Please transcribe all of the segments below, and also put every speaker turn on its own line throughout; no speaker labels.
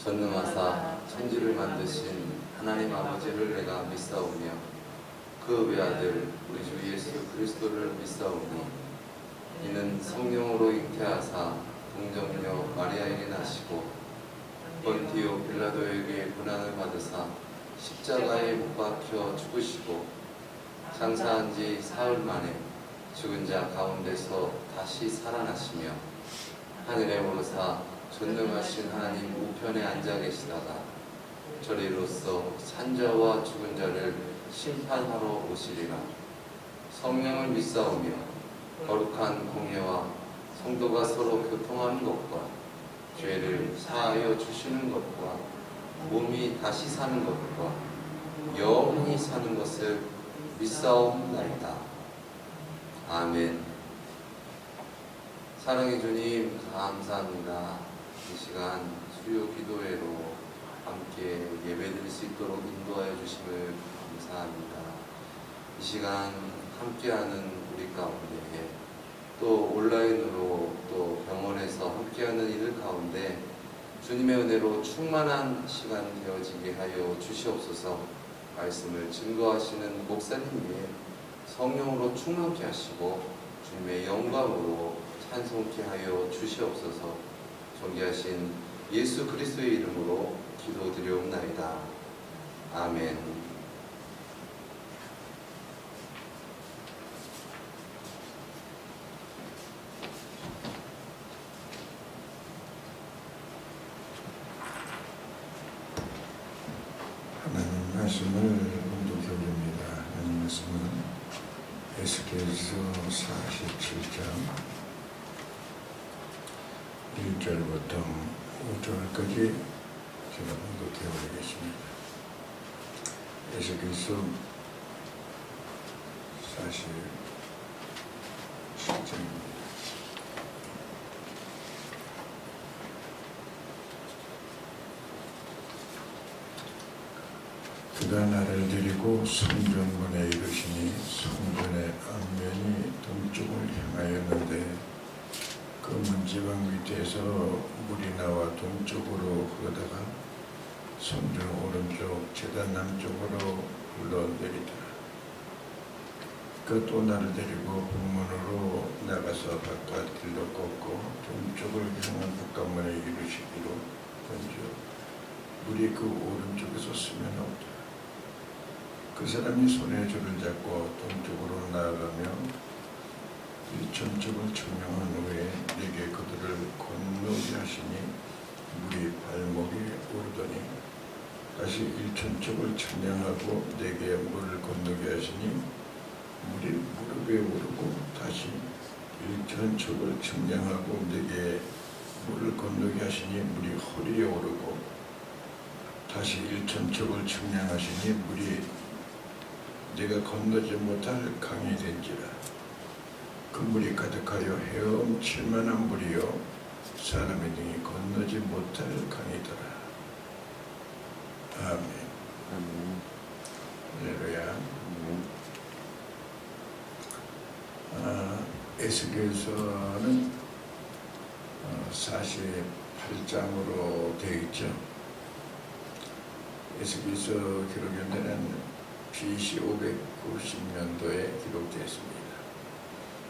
전능하사 천지를 만드신 하나님 아버지를 내가 믿사오며 그 외아들 우리 주 예수 그리스도를 믿사오니 이는 성령으로 잉태하사 동정녀 마리아에게 나시고 본디오 빌라도에게 고난을 받으사 십자가에 못 박혀 죽으시고 장사한 지 사흘 만에 죽은 자 가운데서 다시 살아나시며 하늘에 오르사 전능하신 하나님 우편에 앉아 계시다가 저리로서 산자와 죽은 자를 심판하러 오시리라. 성령을 믿사오며 거룩한 공예와 성도가 서로 교통하는 것과 죄를 사하여 주시는 것과 몸이 다시 사는 것과 영원히 사는 것을 믿사옵나이다. 아멘. 사랑의 주님 감사합니다. 이 시간 수요 기도회로 함께 예배드릴 수 있도록 인도하여 주심을 감사합니다. 이 시간 함께하는 우리 가운데 또 온라인으로 또 병원에서 함께하는 이들 가운데 주님의 은혜로 충만한 시간 되어지게 하여 주시옵소서. 말씀을 증거하시는 목사님 위에 성령으로 충만케 하시고 주님의 영광으로 찬송케 하여 주시옵소서. 존귀하신 예수 그리스도의 이름으로 기도드리옵나이다. 아멘.
하나님 말씀을 봉독해드립니다. 하나님 말씀은 에스겔서 47장 1절부터 5절까지 제가 봉독해드리겠습니다. 에스겔서 47장입니다. 그가 나를 데리고 성전문에 이르시니 성전의 앞면이 동쪽을 향하였는데 그 문지방 밑에서 물이 나와 동쪽으로 흐르다가 성전 오른쪽 제단 남쪽으로 흘러내리더라. 그 또 나를 데리고 북문으로 나가서 바깥 길로 걷고 동쪽을 향한 북관문에 이르시기로 본즉 물이 그 오른쪽에서 스며나오더라. 그 사람이 손에 줄을 잡고 동쪽으로 나아가며 일천쪽을 청량한 후에 내게 그들을 건너게 하시니 물이 발목에 오르더니 다시 일천쪽을 청량하고 내게 물을 건너게 하시니 물이 무릎에 오르고 다시 일천쪽을 청량하고 내게 물을 건너게 하시니 물이 허리에 오르고 다시 일천쪽을 청량하시니 물이 내가 건너지 못할 강이 된지라. 그 물이 가득하여 헤엄칠 만한 물이요 사람의 등이 건너지 못할 강이더라. 아멘. 할렐루야. 에스겔서는 48장으로 되어 있죠. 에스겔서 기록연대는 BC 590년도에 기록되었습니다.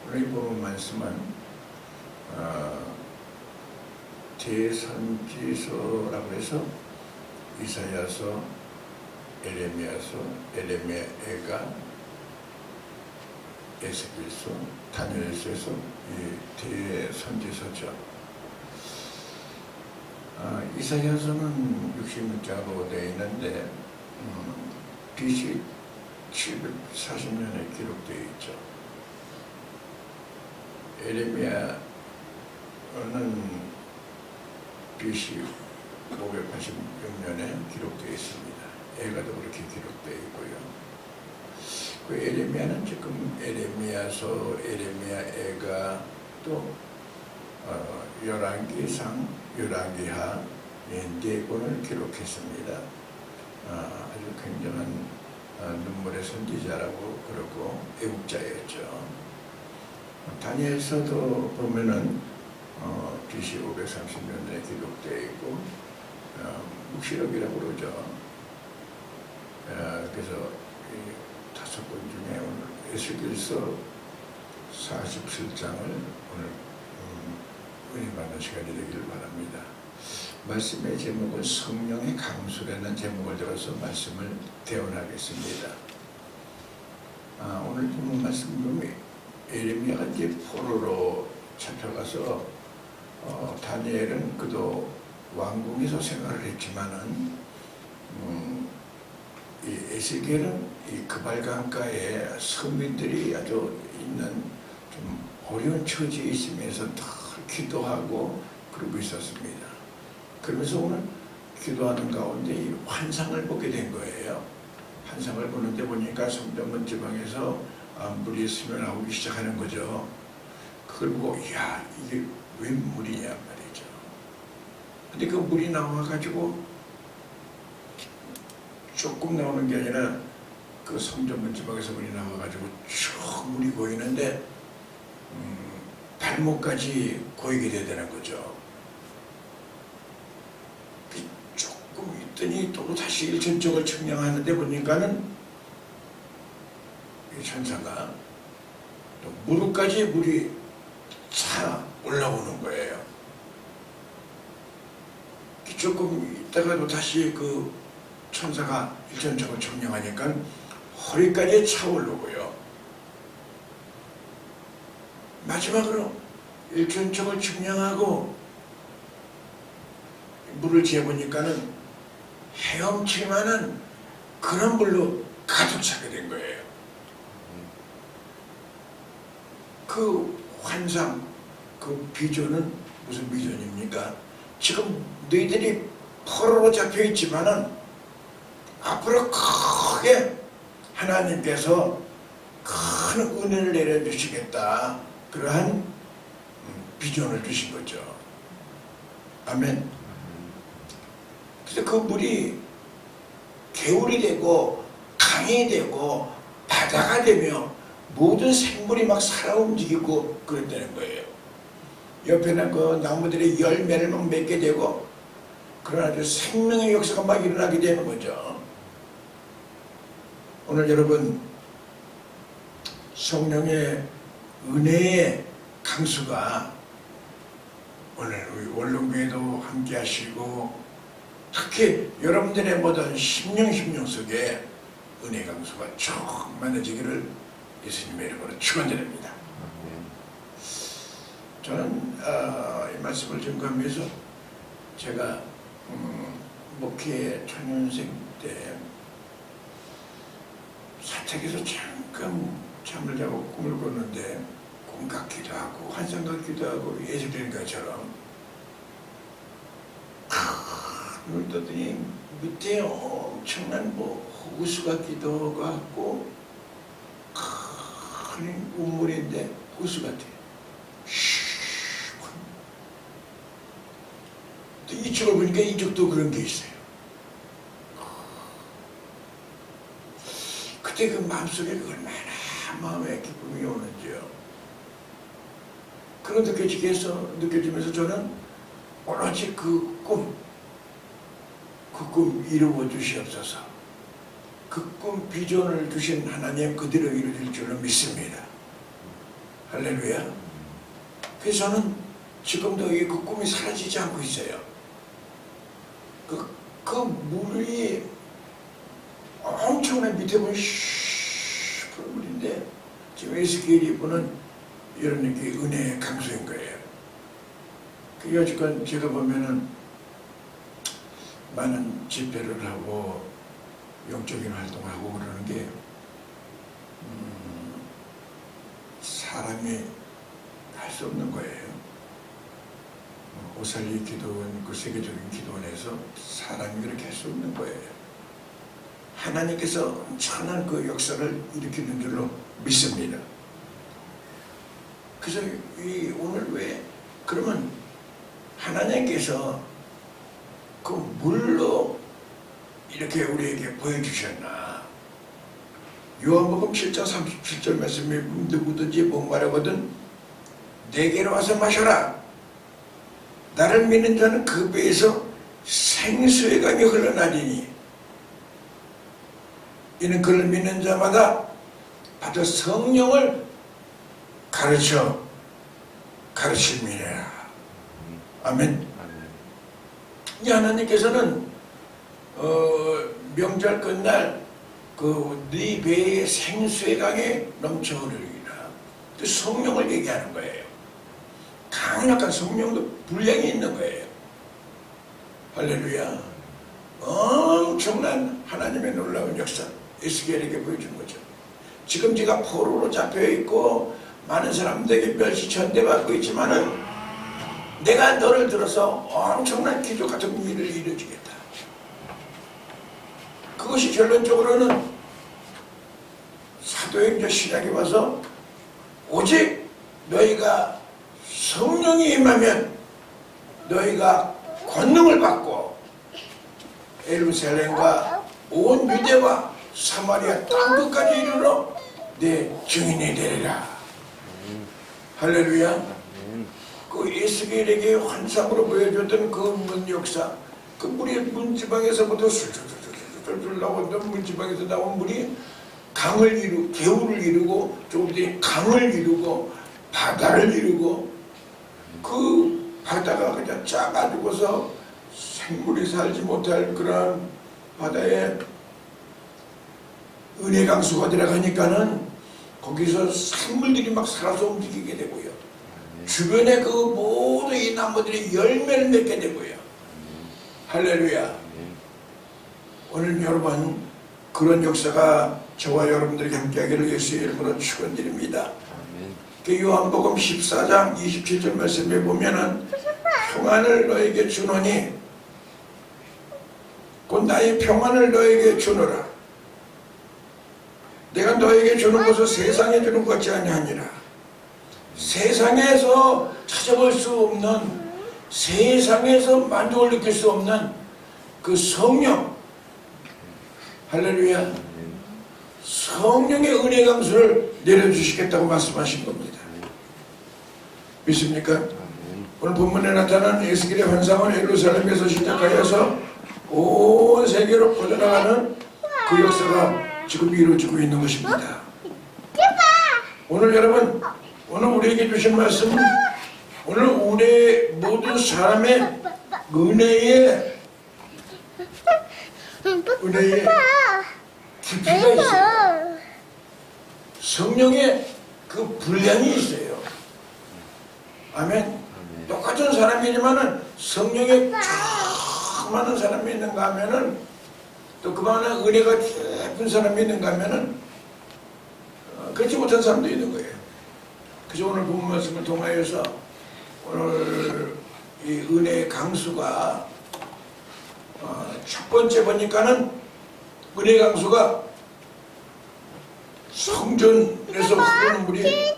오늘 본 말씀은 대선지서라고 해서 이사야서, 에레미야서, 에레미야가, 에스겔서, 다니엘서에서 이 대선지서죠. 이사야서는 60문자로 되어 있는데 BC 740년에 기록되어 있죠. 에레미야는 BC 586년에 기록되어 있습니다. 애가도 그렇게 기록되어 있고요. 그 에레미야는 지금 에레미야서, 에레미야애가 또 열왕기상, 열왕기하 네 권을 기록했습니다. 아주 굉장한 눈물의 선지자라고 그러고 애국자였죠. 다니엘서도 보면은 BC 530년에 기록되어 있고 묵시록이라고 그러죠. 그래서 이 5권 중에 오늘 에스겔서 47장을 오늘 은혜 받는 시간이 되기를 바랍니다. 말씀의 제목은 성령의 강수라는 제목을 들어서 말씀을 대언하겠습니다. 오늘 본 말씀 보면 예레미야가 이제 포로로 잡혀가서 다니엘은 그도 왕궁에서 생활을 했지만은 이 에스겔은 이 그발강가에 서민들이 아주 있는 좀 어려운 처지에 있으면서 늘 기도하고 그러고 있었습니다. 그러면서 오늘 기도하는 가운데 이 환상을 보게 된 거예요. 환상을 보는데 보니까 성전문 지방에서 물이 스며나오기 시작하는 거죠. 그걸 보고 이야 이게 웬 물이냐 말이죠. 근데 그 물이 나와가지고 조금 나오는 게 아니라 그 성전문 지방에서 물이 나와가지고 쭉 물이 고이는데 발목까지 고이게 되는 거죠. 조금 있더니 또 다시 일천적을 측량하는데 보니까는 이 천사가 또 무릎까지 물이 차 올라오는 거예요. 조금 있다가도 다시 그 천사가 일천적을 측량하니까 허리까지 차오르고요. 마지막으로 일천적을 측량하고 물을 재보니까는 헤엄칠만한 그런 물로 가득 차게 된 거예요. 그 환상, 그 비전은 무슨 비전입니까? 지금 너희들이 포로로 잡혀 있지만은 앞으로 크게 하나님께서 큰 은혜를 내려주시겠다. 그러한 비전을 주신 거죠. 아멘. 그래서 그 물이 개울이 되고 강이 되고 바다가 되며 모든 생물이 막 살아 움직이고 그랬다는 거예요. 옆에는 그 나무들의 열매를 막 맺게 되고 그런 아주 생명의 역사가 막 일어나게 되는 거죠. 오늘 여러분 성령의 은혜의 강수가 오늘 우리 원룸교회도 함께 하시고 특히 여러분들의 모든 심령 속에 은혜 강수가 충만해지기를 예수님의 이름으로 축원드립니다. 저는 이 말씀을 증거하면서 제가 목회 초년생 때 사택에서 잠깐 잠을 자고 꿈을 꿨는데 꿈 같기도 하고 환상 같기도 하고 예수님 것처럼 눈을 떴더니 밑에 엄청난 호수 같기도 하고 큰 우물인데 호수 같아요. 또 이쪽을 보니까 이쪽도 그런 게 있어요. 그때 그 마음속에 얼마나 마음의 기쁨이 오는지요. 그런 느껴지면서 저는 오로지 그 꿈 이루어 주시옵소서. 그 꿈 비전을 주신 하나님 그대로 이루어질 줄을 믿습니다. 할렐루야. 그래서 저는 지금도 그 꿈이 사라지지 않고 있어요. 그 물이 엄청난 밑에 보면 푸른 물인데 지금 에스겔이 보는 이런 게 은혜의 강수인 거예요. 그 여지껏 제가 보면은 많은 집회를 하고 영적인 활동을 하고 그러는 게 사람이 할 수 없는 거예요. 오살리 기도원, 그 세계적인 기도원에서 사람이 그렇게 할 수 없는 거예요. 하나님께서 엄청난 그 역사를 일으키는 줄로 믿습니다. 그래서 오늘 왜 그러면 하나님께서 그 물로 이렇게 우리에게 보여주셨나? 요한복음 7장 37절 말씀에 누구든지 목마르거든 내게로 와서 마셔라. 나를 믿는 자는 그 배에서 생수의 강이 흘러나리니 이는 그를 믿는 자마다 받아 성령을 가르침이라. 아멘. 이 하나님께서는 명절 끝날 네 배에 생수의 강이 넘쳐 흐르리라. 그 성령을 얘기하는 거예요. 강력한 성령도 분량이 있는 거예요. 할렐루야. 엄청난 하나님의 놀라운 역사 에스겔에게 보여준 거죠. 지금 네가 포로로 잡혀있고 많은 사람들에게 멸시천대받고 있지만은 내가 너를 들어서 엄청난 기적 같은 일을 이루어주겠다. 그것이 결론적으로는 사도행전 신약에 와서 오직 너희가 성령이 임하면 너희가 권능을 받고 예루살렘과 온 유대와 사마리아 땅끝까지 이르러 내 증인이 되리라. 할렐루야. 그 에스겔에게 환상으로 보여줬던 그 문 역사, 그 물이 문지방에서부터 술술술 나오던 문지방에서 나온 물이 강을 이루고 개울을 이루고 조금 뒤에 강을 이루고 바다를 이루고 그 바다가 그냥 작아지고서 생물이 살지 못할 그런 바다에 은혜 강수가 들어가니까는 거기서 생물들이 막 살아서 움직이게 되고요. 주변에 그 모든 이 나무들이 열매를 맺게 되고요. 할렐루야. 오늘 여러분 그런 역사가 저와 여러분들에게 함께하기를 예수의 이름으로 축원드립니다. 요한복음 14장 27절 말씀에 보면은 평안을 너에게 주노니 곧 나의 평안을 너에게 주노라. 내가 너에게 주는 것을 세상에 주는 것 같지 아니하니라. 세상에서 찾아볼 수 없는, 세상에서 만족을 느낄 수 없는 그 성령, 할렐루야, 성령의 은혜 강수를 내려주시겠다고 말씀하신 겁니다. 믿습니까? 오늘 본문에 나타난 에스겔의 환상은 예루살렘에서 시작하여서 온 세계로 퍼져나가는 그 역사가 지금 이루어지고 있는 것입니다. 오늘 여러분, 오늘 우리에게 주신 말씀은 오늘 우리 모든 사람의 은혜의 깊이가 있어요. 성령의 그 분량이 있어요. 아멘. 똑같은 사람이지만은 성령의 많은 사람이 있는가 하면은 또 그만한 은혜가 깊은 사람이 있는가 하면은 그렇지 못한 사람도 있는 거예요. 그래서 오늘 본 말씀을 통하여서 오늘 이 은혜의 강수가 첫 번째 보니까는 은혜 강수가 성전에서 흐르는 물이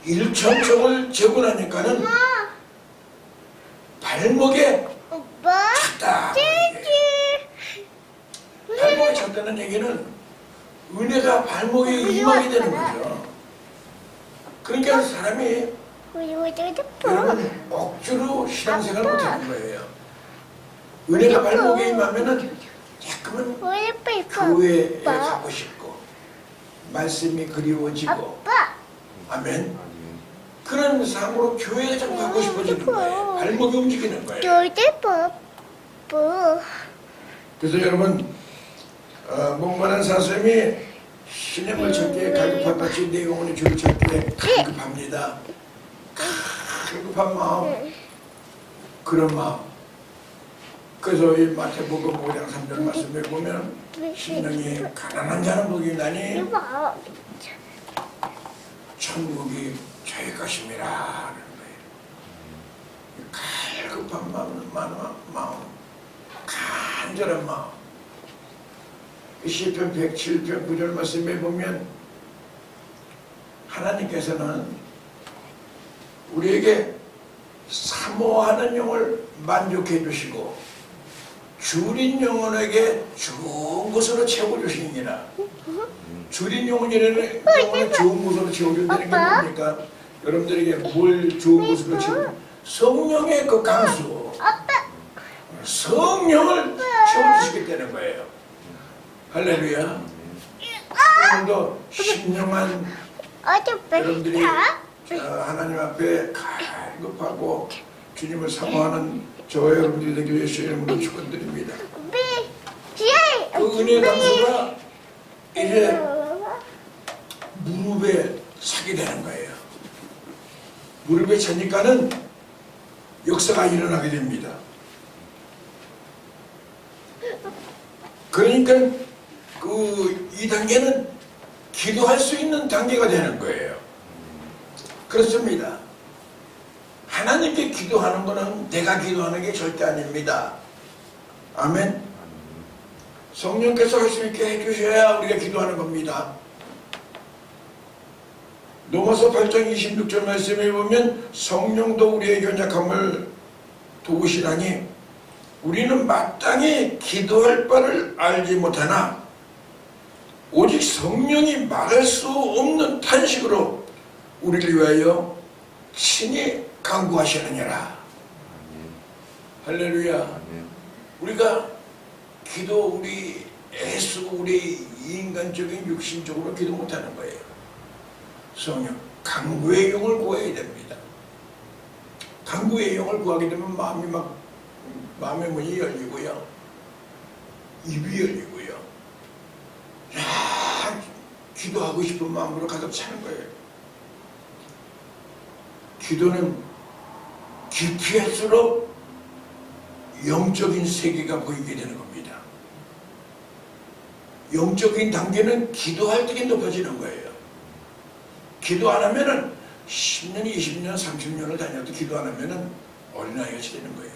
1,000척을 재분하니까는 발목에 찼다. 발목에 찼다는 얘기는 은혜가 발목에 임하게 되는 거죠. 그러니까 사람이 여러분 억지로 신앙생활 못하는 거예요. 은혜가 발목에 임하면은 자꾸만 교회에 가고 싶고 말씀이 그리워지고 아멘. 그런 상으로 교회에 좀 가고 싶어지는 거예요. 발목이 움직이는 거예요. 그래서 여러분 목마른 사슴이 신임을 찾기에 갈급한 같이 내 영혼의 주를 찾기에 갈급합니다. 갈급한 마음, 그런 마음. 그래서 이 마태복음 5장 3절 말씀에 보면 심령이 가난한 자는 복이 나니 천국이 저희 것임이라 하는 거예요. 갈급한 마음, 간절한 마음. 시편 107편 9절 말씀에 보면 하나님께서는 우리에게 사모하는 영을 만족해 주시고 줄인 영혼에게 좋은 것으로 채워주시니라. 줄인 영혼이라는 영혼을 좋은 것으로 채워준다는 게 뭡니까? 여러분들에게 뭘 좋은 것으로 채워줘? 성령의 그 강수. 성령을 채워주시겠다는 거예요. 할렐루야. 오늘도 신령한 여러분들이 하나님 앞에 갈급하고 주님을 사모하는 저와 여러분들이 되기 위해서 이름으로 축원드립니다. 그 은혜의 강수가 이제 무릎에 차게 되는 거예요. 무릎에 차니까는 역사가 일어나게 됩니다. 그러니까 이 단계는 기도할 수 있는 단계가 되는 거예요. 그렇습니다. 하나님께 기도하는 것은 내가 기도하는 게 절대 아닙니다. 아멘. 성령께서 할 수 있게 해주셔야 우리가 기도하는 겁니다. 로마서 8장 26절 말씀에 보면 성령도 우리의 연약함을 도우시라니 우리는 마땅히 기도할 바를 알지 못하나 오직 성령이 말할 수 없는 탄식으로 우리를 위하여 친히 간구하시느니라. 할렐루야. 우리가 우리 애쓰고 우리 인간적인 육신적으로 기도 못하는 거예요. 성령, 간구의 영을 구해야 됩니다. 간구의 영을 구하게 되면 마음의 문이 열리고요, 입이 열리고요, 기도하고 싶은 마음으로 가득 차는 거예요. 기도는 깊이 할수록 영적인 세계가 보이게 되는 겁니다. 영적인 단계는 기도할 때 높아지는 거예요. 기도 안 하면은 10년, 20년, 30년을 다녀도 기도 안 하면은 어린아이같이 되는 거예요.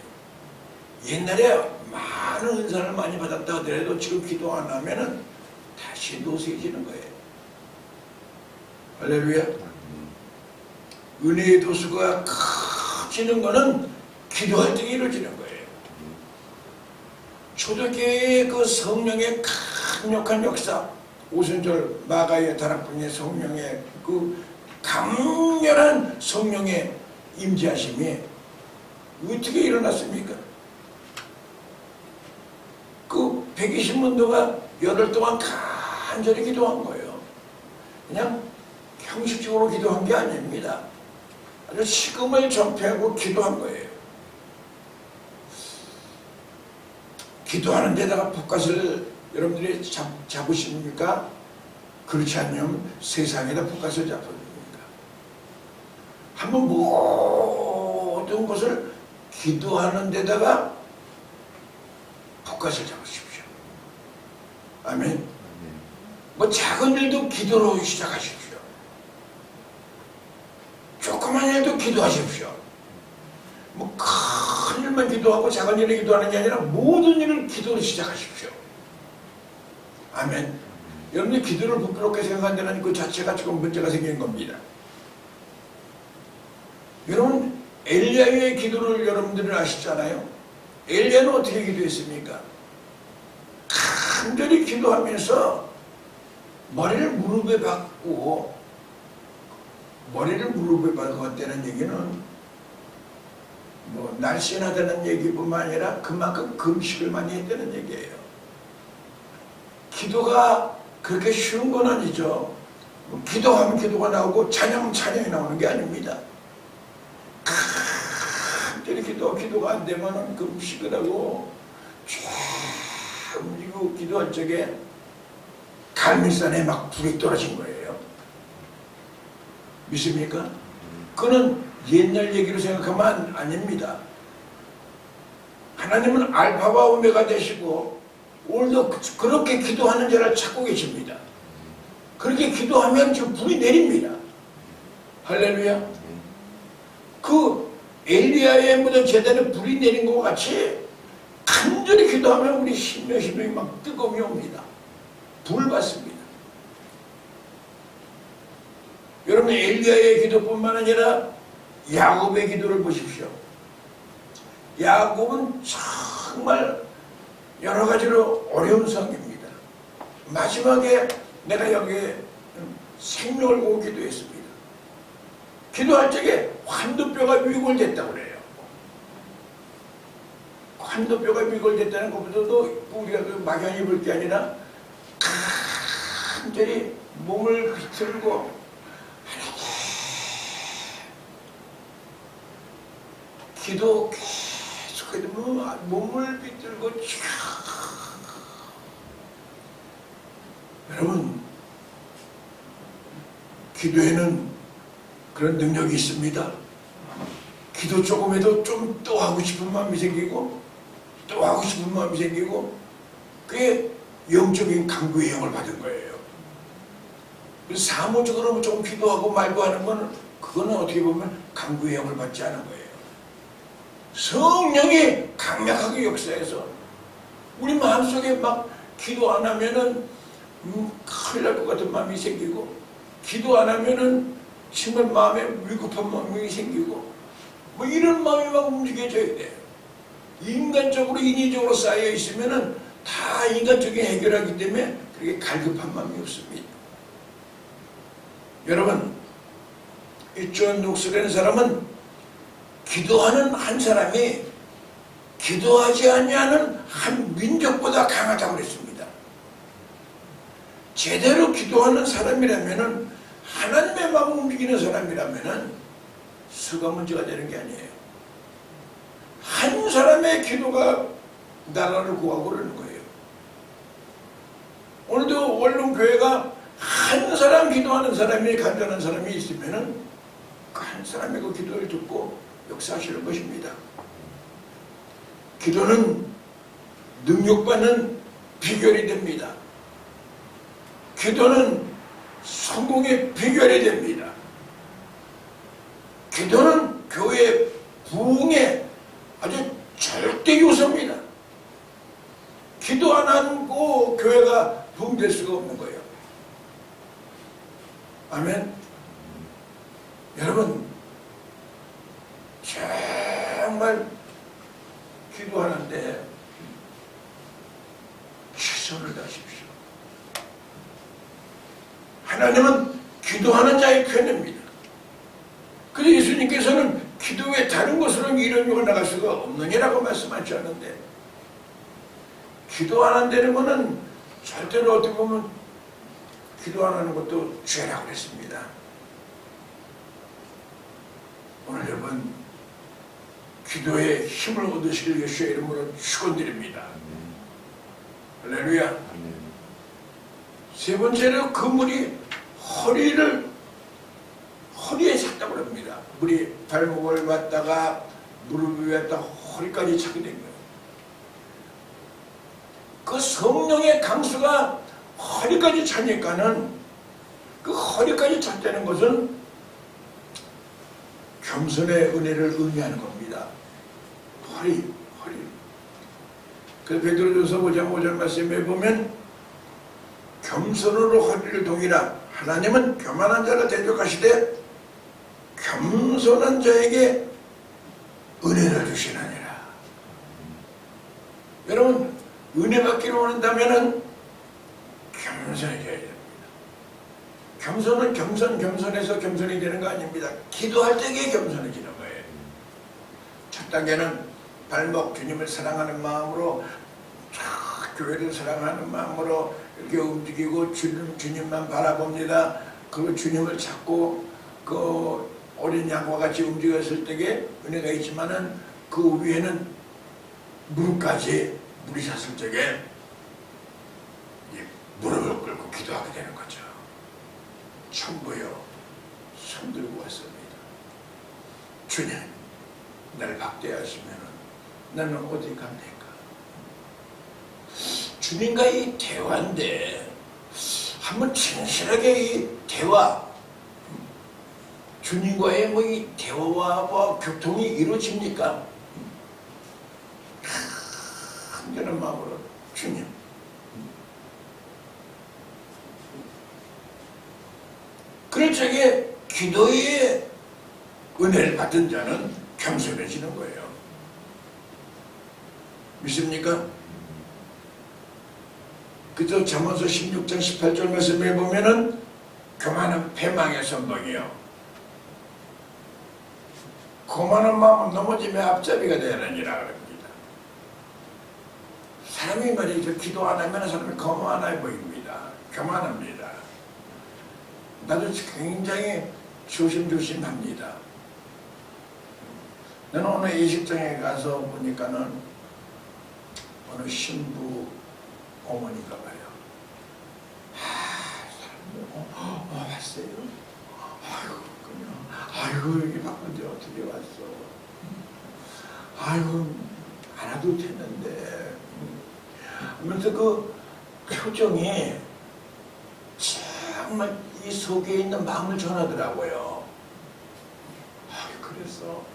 옛날에 많은 은사를 많이 받았다 하더라도 지금 기도 안 하면은 다시 노쇠해지는 거예요. 할렐루야. 은혜의 도수가 커지는 거는 기도할 때 이루어지는 거예요. 초대교회의 그 성령의 강력한 역사, 오순절 마가의 다락방의 성령의 그 강렬한 성령의 임재하심이 어떻게 일어났습니까? 그 120문도가 열흘 동안 간절히 기도한 거예요. 그냥 형식적으로 기도한 게 아닙니다. 아주 식음을 전폐하고 기도한 거예요. 기도하는 데다가 볶아을 여러분들이 잡으십니까? 그렇지 않으면 세상에다 볶아을 잡습니까? 한번 모든 것을 기도하는 데다가 볶아을 잡으십시오. 아멘. 뭐 작은 일도 기도로 시작하십시오. 조그만 일도 기도하십시오. 뭐 큰 일만 기도하고 작은 일을 기도하는 게 아니라 모든 일을 기도로 시작하십시오. 아멘. 여러분이 기도를 부끄럽게 생각한다는 그 자체가 지금 문제가 생긴 겁니다. 여러분, 엘리야의 기도를 여러분들은 아시잖아요. 엘리야는 어떻게 기도했습니까? 간절히 기도하면서 머리를 무릎에 박고, 머리를 무릎에 박았다는 얘기는 뭐 날씬하다는 얘기뿐만 아니라 그만큼 금식을 많이 했다는 얘기예요. 기도가 그렇게 쉬운 건 아니죠. 뭐 기도하면 기도가 나오고 찬양하면 찬양이 나오는 게 아닙니다. 간절히 기도가 안 되면 금식을 하고 쫙 움직이고 기도할 적에 갈매산에 막 불이 떨어진 거예요. 믿습니까? 그는 옛날 얘기로 생각하면 아닙니다. 하나님은 알파와 오메가 되시고 오늘도 그렇게 기도하는 자를 찾고 계십니다. 그렇게 기도하면 지금 불이 내립니다. 할렐루야. 그 엘리야의 무덤 제단에 불이 내린 것 같이 간절히 기도하면 우리 심령이 막 뜨거움이 옵니다. 불 받습니다. 여러분, 엘리야의 기도뿐만 아니라 야곱의 기도를 보십시오. 야곱은 정말 여러 가지로 어려운 성입니다. 마지막에 내가 여기에 생명을 보고 기도했습니다. 기도할 적에 환두뼈가 위골됐다고 그래요. 환도뼈가 미골됐다는 것보다도 우리가 그 막연히 볼 게 아니라 간절히 몸을 비틀고 기도 계속해도 몸을 비틀고 여러분, 기도에는 그런 능력이 있습니다. 기도 조금 해도 좀 또 하고 싶은 마음이 생기고 또 하고 싶은 마음이 생기고 그게 영적인 강구의 영을 받은 거예요. 그래서 사무적으로 조금 기도하고 말고 하는 거는 그거는 어떻게 보면 강구의 영을 받지 않은 거예요. 성령이 강력하게 역사해서 우리 마음속에 막 기도 안 하면은 큰일 날 것 같은 마음이 생기고 기도 안 하면은 정말 마음에 위급한 마음이 생기고 뭐 이런 마음이 막 움직여져야 돼요. 인간적으로 인위적으로 쌓여 있으면은 다 인간적인 해결하기 때문에 그렇게 갈급한 마음이 없습니다. 여러분, 이 존 녹스라는 사람은 기도하는 한 사람이 기도하지 않는 한 민족보다 강하다고 그랬습니다. 제대로 기도하는 사람이라면은 하나님의 마음을 움직이는 사람이라면은 수가 문제가 되는 게 아니에요. 한 사람의 기도가 나라를 구하고 그러는 거예요. 오늘도 원룸교회가 한 사람 기도하는 사람이 간절한 사람이 있으면은 그 한 사람의 그 기도를 듣고 역사하시는 것입니다. 기도는 능력받는 비결이 됩니다. 기도는 성공의 비결이 됩니다. 기도는 교회 부흥의 아주 절대 요소입니다. 기도 안 하고 교회가 부흥될 수가 없는 거예요. 아멘. 여러분, 정말 기도하는데 최선을 다하십시오. 하나님은 기도하는 자의 편입니다. 그래서 예수님께서는 기도 외 다른 것으로는 이루어 나갈 수가 없느니라고 말씀하셨는데 기도 안 한다는 것은 절대로 어떻게 보면 기도 안 하는 것도 죄라고 했습니다. 오늘 여러분 기도에 힘을 얻으시길 예수의 이름으로 축원드립니다. 할렐루야. 세 번째로 그 물이 허리에 찼다고 합니다. 물이 발목을 왔다가 무릎 위에 왔다가 허리까지 차게 된 거예요. 그 성령의 강수가 허리까지 차니까는 그 허리까지 찼다는 것은 겸손의 은혜를 의미하는 겁니다. 허리. 그 베드로전서 5장 5절 말씀에 보면 겸손으로 허리를 동이라 하나님은 교만한 자를 대적하시되 겸손한 자에게 은혜를 주시나니라. 여러분, 은혜 받기를 원한다면 겸손해져야 됩니다. 겸손은 겸손해서 겸손이 되는 거 아닙니다. 기도할 때에 겸손해지는 거예요. 첫 단계는 발목, 주님을 사랑하는 마음으로 교회를 사랑하는 마음으로 이렇게 움직이고 주님만 바라봅니다. 그리고 주님을 찾고 그 어린 양과 같이 움직였을 때에 은혜가 있지만은 그 위에는 무릎까지 물이 찼을 적에 무릎을 꿇고 기도하게 되는 거죠. 천부여 손 들고 왔습니다. 주님, 나를 박대하시면 나는 어디 갑니까? 주님과 이 대화인데 한번 진실하게 이 대화, 주님과의 뭐 이 대화와 교통이 이루어집니까? 간절한 마음으로 주님, 그럴 적에 기도의 은혜를 받은 자는 겸손해지는 거예요. 믿습니까? 그래서 잠언서 16장 18절 말씀에 보면은 교만은 패망의 선봉이요, 고만한 마음은 넘어짐의 앞잡이가 되느니라 그럽니다. 사람이 말이죠. 기도 안 하면 사람이 거만해 보입니다. 교만합니다. 나도 굉장히 조심조심합니다. 나는 오늘 예식장에 가서 보니까는 어느 신부 어머니가 봐요. 왔어요? 아이고, 그냥, 아이고, 여기 바쁜데 어떻게 왔어? 아이고, 안 와도 되는데. 하면서 그 표정이 정말 이 속에 있는 마음을 전하더라고요. 그래서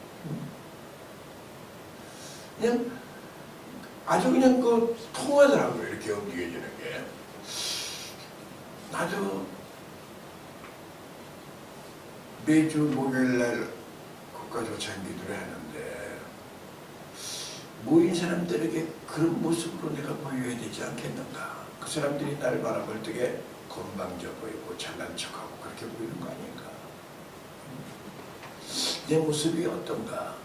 그냥 아주 그냥 그 통하더라고요. 이렇게 움직여지는 게. 나도 매주 목요일날 국가조찬 기도를 하는데 모인 사람들에게 그런 모습으로 내가 보여야 되지 않겠는가. 그 사람들이 나를 바라볼 때에 건방져 보이고 잘난 척하고 그렇게 보이는 거 아닌가. 내 모습이 어떤가.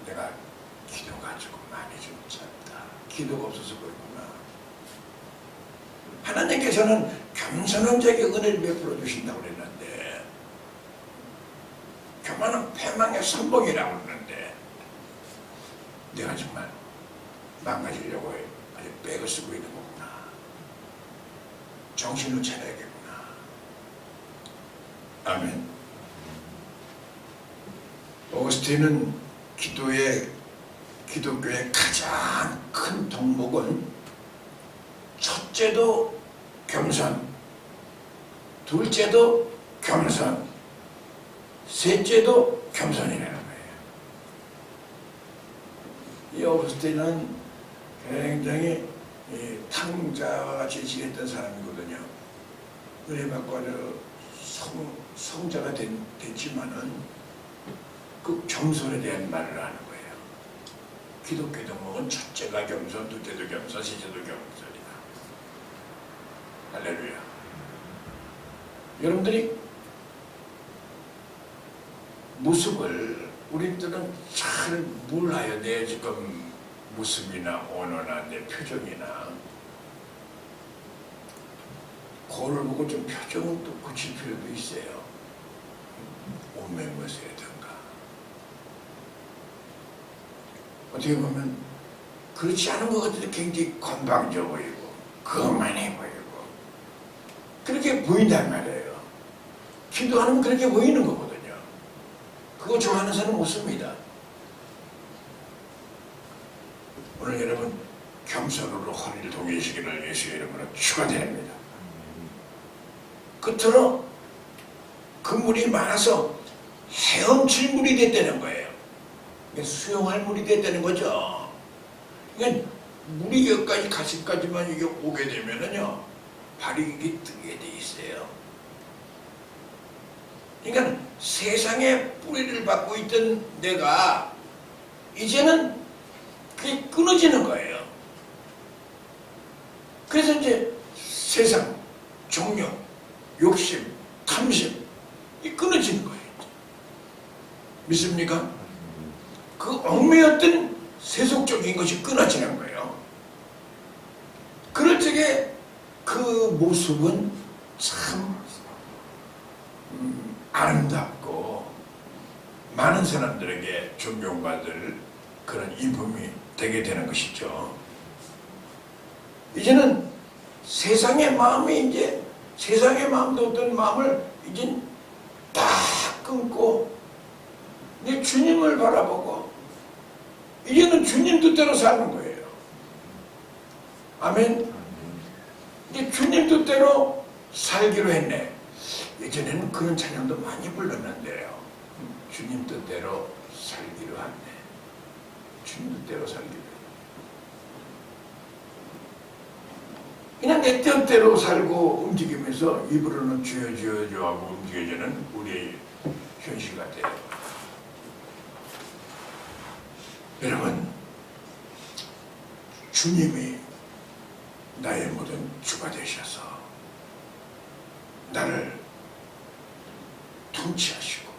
내가 기도가 조금 많이 좀 작다. 기도가 없어서 그렇구나. 하나님께서는 겸손한 자에게 은혜를 베풀어 주신다고 그랬는데 교만은 패망의 선봉이라고 그러는데 내가 정말 망가지려고 아주 백을 쓰고 있는 거구나. 정신을 차려야겠구나. 아멘. 오거스틴은 기독교의 가장 큰 덕목은 첫째도 겸손, 둘째도 겸손, 셋째도 겸손이라는 거예요. 이 오거스틴은 굉장히 탕자와 같이 지냈던 사람이거든요. 은혜 받고 아주 성자가 됐지만은 그 겸손에 대한 말을 하는 거예요. 기독교 덕목은 첫째가 겸손, 둘째도 겸손, 셋째도 겸손이다. 할렐루야. 여러분들이 모습을 우리들은 잘 몰라요. 내 지금 모습이나 언어나 내 표정이나 거울을 보고 좀 표정은 또 고칠 필요도 있어요. 옷매무새든가 어떻게 보면 그렇지 않은 것 같은데 굉장히 건방져 보이고 거만해 보이고 그렇게 보인단 말이에요. 기도하면 그렇게 보이는 거거든요. 그거 좋아하는 사람은 없습니다. 오늘 여러분 겸손으로 허리를 동이시기를 예수의 이름으로 축원드립니다. 끝으로 그 물이 많아서 헤엄칠 물이 됐다는 거예요. 수용할 물이 됐다는 거죠. 그러니까 물이 여기까지 가슴까지만 이게 오게 되면은요 발이 이게 뜨게 돼 있어요. 그러니까 세상에 뿌리를 받고 있던 내가 이제는 그게 끊어지는 거예요. 그래서 이제 세상, 종욕, 욕심, 탐심 이 끊어지는 거예요. 믿습니까? 그 얽매였던 세속적인 것이 끊어지는 거예요. 그럴 적에 그 모습은 참 아름답고 많은 사람들에게 존경받을 그런 인품이 되게 되는 것이죠. 이제는 세상의 마음이 이제 세상의 마음도 어떤 마음을 이제 다 끊고 내 주님을 바라보고 이제는 주님 뜻대로 사는 거예요. 아멘. 이제 주님 뜻대로 살기로 했네. 예전에는 그런 찬양도 많이 불렀는데요. 주님 뜻대로 살기로 한대. 주님 뜻대로 살기로 해. 그냥 내 뜻대로 살고 움직이면서 입으로는 주여 주여 주여 하고 움직여지는 우리의 현실 같아요. 여러분, 주님이 나의 모든 주가 되셔서 나를 통치하시고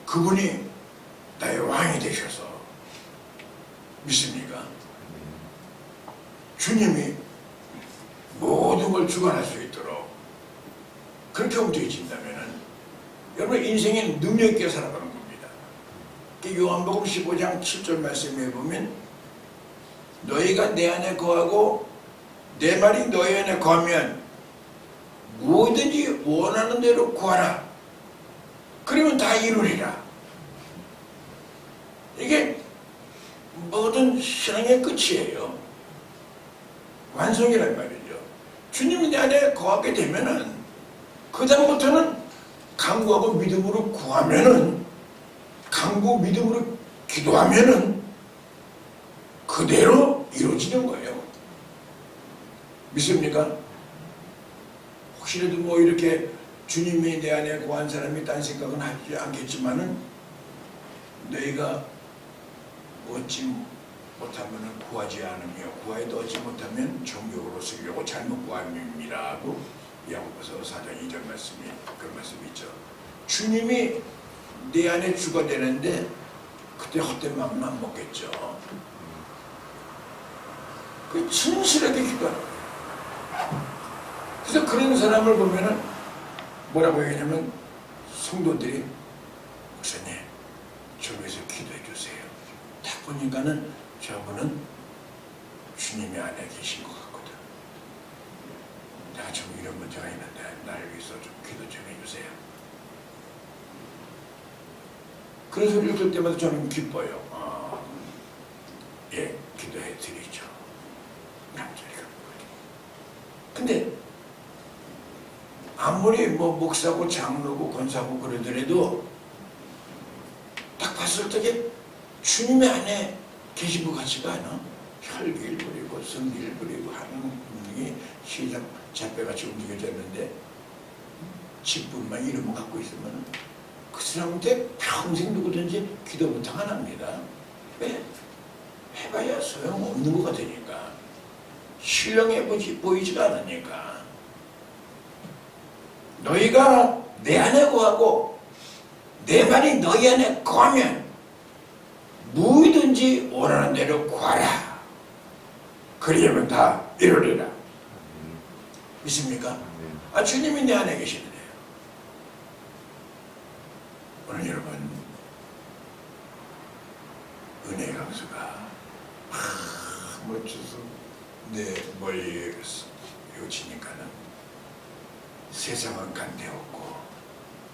그분이 나의 왕이 되셔서 믿습니까? 주님이 모든 걸 주관할 수 있도록 그렇게 움직여진다면 여러분 인생에 능력 있게 살아가는 겁니다. 요한복음 15장 7절 말씀에 보면 너희가 내 안에 거하고 내 말이 너희 안에 거하면 무엇든지 원하는 대로 구하라. 그러면 다 이루리라. 이게 모든 신앙의 끝이에요. 완성이란 말이죠. 주님이 내 안에 거하게 되면은 그 다음부터는 간구하고 믿음으로 구하면은, 간구 믿음으로 기도하면은 그대로 이루어지는 거예요. 믿습니까? 혹시라도 뭐 이렇게 주님이 내 안에 거한 사람이 딴 생각은 하지 않겠지만은 너희가 얻지 못하면 구하지 않으며 구하여도 얻지 못하면 정욕으로 쓰려고 잘못 구함이라 하고 야고보서 4장 2절 말씀이 그런 말씀이 있죠. 주님이 내 안에 주가 되는데 그때 헛된 마음은 안 먹겠죠. 그 진실하게 기도하는 거예요. 그래서 그런 사람을 보면은 뭐라고 얘기하냐면 성도들이 목사님 저 위해서 기도해 주세요. 딱 보니까는 저분은 주님이 안에 계신 것 같거든. 내가 좀 이런 문제가 있는데 나를 위해서 좀 기도 좀 해주세요. 그런 소리를 들을 때마다 저는 기뻐요. 예, 기도해 드리죠. 남자리가. 근데 아무리 뭐 목사고 장로고 권사고 그러더라도 딱 봤을 때 주님의 안에 계신 것 같지가 않아. 혈기를 부리고 성기를 부리고 하는 분이 시작 잡배같이 움직여졌는데 직분만 이름을 갖고 있으면 그 사람한테 평생 누구든지 기도 부탁 안 합니다. 왜? 해봐야 소용없는 것 같으니까. 신령해 보이지가 않으니까. 너희가 내 안에 거하고 내 말이 너희 안에 거하면 무엇이든지 원하는 대로 구하라. 그러면 다 이루리라. 믿습니까? 주님이 내 안에 계시는데요. 오늘 여러분 은혜 강수가 멋져서 내 머리에 요치니까는 세상은 간대없고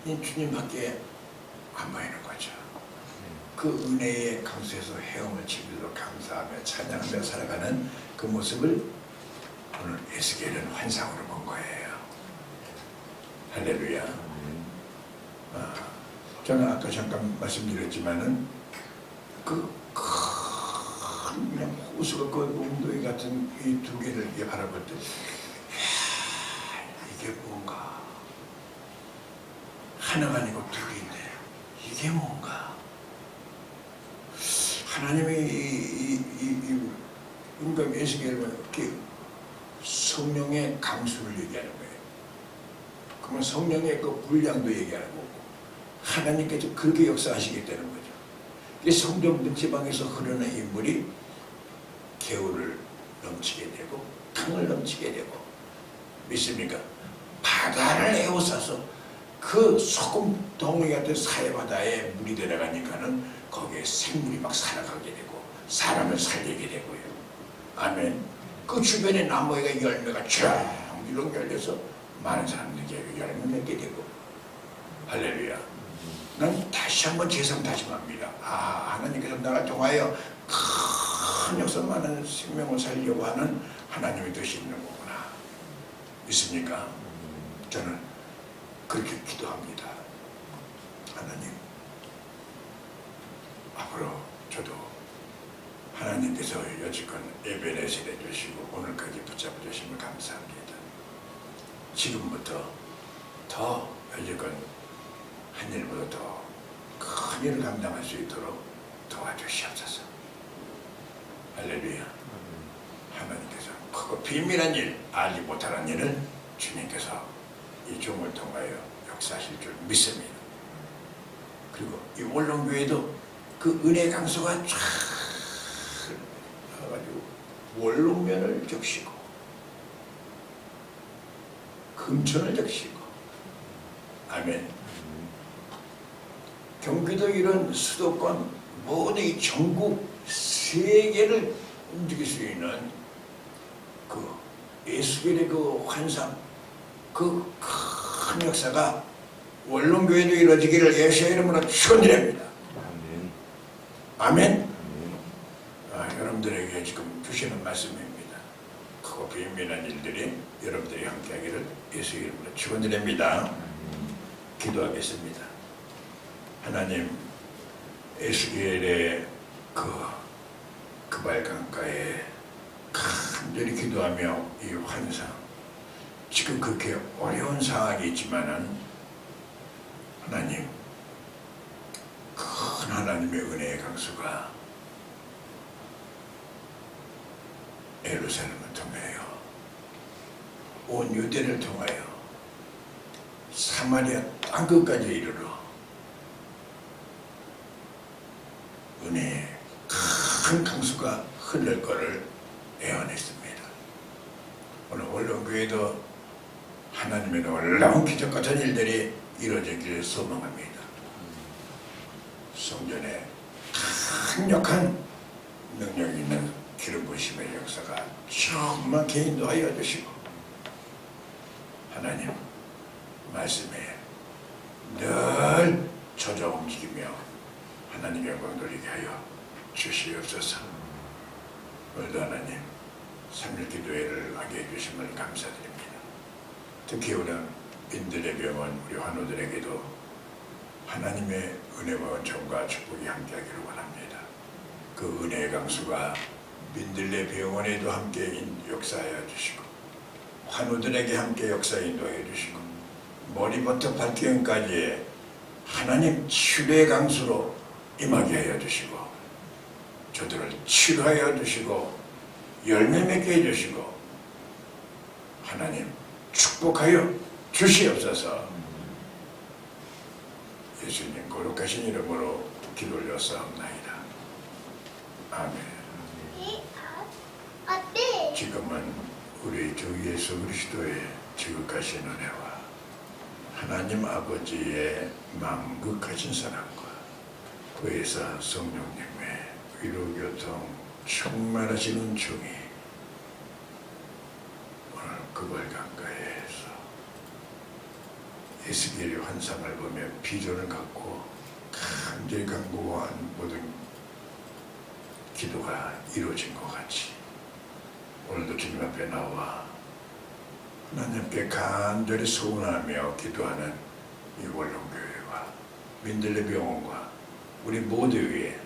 주님밖에 안 보이는 거죠. 그 은혜의 강수에서 헤엄을 치면서 감사하며 찬양하며 살아가는 그 모습을 오늘 에스겔은 환상으로 본 거예요. 할렐루야. 저는 아까 잠깐 말씀드렸지만은 그 큰 그냥 호수가 그 몽둥이 같은 이 두 개를 이렇게 바라볼 때 이게 뭔가 하나가 아니고 둘인데 이게 뭔가 하나님이 그러니까 에스겔은 이렇게 성령의 강수를 얘기하는 거예요. 그러면 성령의 그 분량도 얘기하는 거고 하나님께서 그렇게 역사하시겠다는 거죠. 이 성전 지방에서 흐르는 이 물이 개울을 넘치게 되고 강을 넘치게 되고 믿습니까? 바다를 에워싸서 그 소금 덩어리 같은 사해바다에 물이 들어가니까는 거기에 생물이 막 살아가게 되고 사람을 살리게 되고요. 아멘. 그 주변에 나무에가 열매가 쫙 열려서 많은 사람들에게 열매 맺게 되고 할렐루야. 난 다시 한번 재상 다짐합니다. 하나님께서 나를 통하여 큰 역사 많은 생명을 살리려고 하는 하나님의 뜻이 있는 거구나. 믿습니까? 저는 그렇게 기도합니다. 하나님, 앞으로 저도 하나님께서 여지껏 예배를 해주시고 오늘까지 붙잡아 주심을 감사합니다. 지금부터 더 여지껏 한 일보다 더 큰 일을 감당할 수 있도록 도와주시옵소서. 할렐루야. 하나님께서 크고 비밀한 일, 알지 못하는 일을 주님께서 이 종을 통하여 역사하실 줄 믿습니다. 그리고 이 원롱교회도 그 은혜 강수가 쫙 원룸면을 적시고 금천을 적시고 아멘. 경기도 이런 수도권 모든 이 전국 세계를 움직일 수 있는 그 예수님의 그 환상, 그 큰 역사가 원룸교회도 이루어지기를 예수의 이름으로 축원드립니다. 아멘. 여러분들에게 지금 주시는 말씀입니다. 크고 비밀한 일들이 여러분들이 함께하기를 예수의 이름으로 축원드립니다. 기도하겠습니다. 하나님, 에스겔의 그 발강가에 간절히 기도하며 이 환상, 지금 그렇게 어려운 상황이 있지만은 하나님, 큰 하나님의 은혜의 강수가 예루살렘을 통하여 온 유대를 통하여 사마리아 땅끝까지 이르러 은혜의 큰 강수가 흘릴 것을 예언했습니다. 오늘 원룸교회도 하나님의 놀라운 기적 같은 일들이 이루어지기를 소망합니다. 성전에 강력한 능력 있는 기름 부으심의 역사가 정확히 인도하여 주시고 하나님 말씀에 늘 젖어 움직이며 하나님의 영광 돌리게 하여 주시옵소서. 오늘도 하나님 3일 기도회를 하게 해주심을 감사드립니다. 특히 오늘 민들레 병원 우리 환우들에게도 하나님의 은혜와 은총과 축복이 함께하기를 원합니다. 그 은혜의 강수가 민들레 병원에도 함께 역사하여 주시고 환우들에게 함께 역사 인도해 주시고 머리부터 발뒤까지의 하나님 치료의 강수로 임하게 하여 주시고 저들을 치료하여 주시고 열매 맺게 해주시고 하나님 축복하여 주시옵소서. 예수님 거룩하신 이름으로 기도 올렸사옵나이다. 아멘. 지금은 우리 주 예수 그리스도의 지극하신 은혜와 하나님 아버지의 만극하신 사랑과 부의사 성령님의 위로교통 충만하신 은총이 오늘 그발강가에서 에스겔의 환상을 보며 비전을 갖고 간절히 간구한 모든 기도가 이루어진 것 같이 오늘도 주님 앞에 나와 하나님께 간절히 소원하며 기도하는 이 원룸교회와 민들레 병원과 우리 모두 위에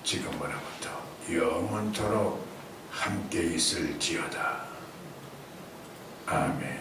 지금으로부터 영원토록 함께 있을지어다. 아멘.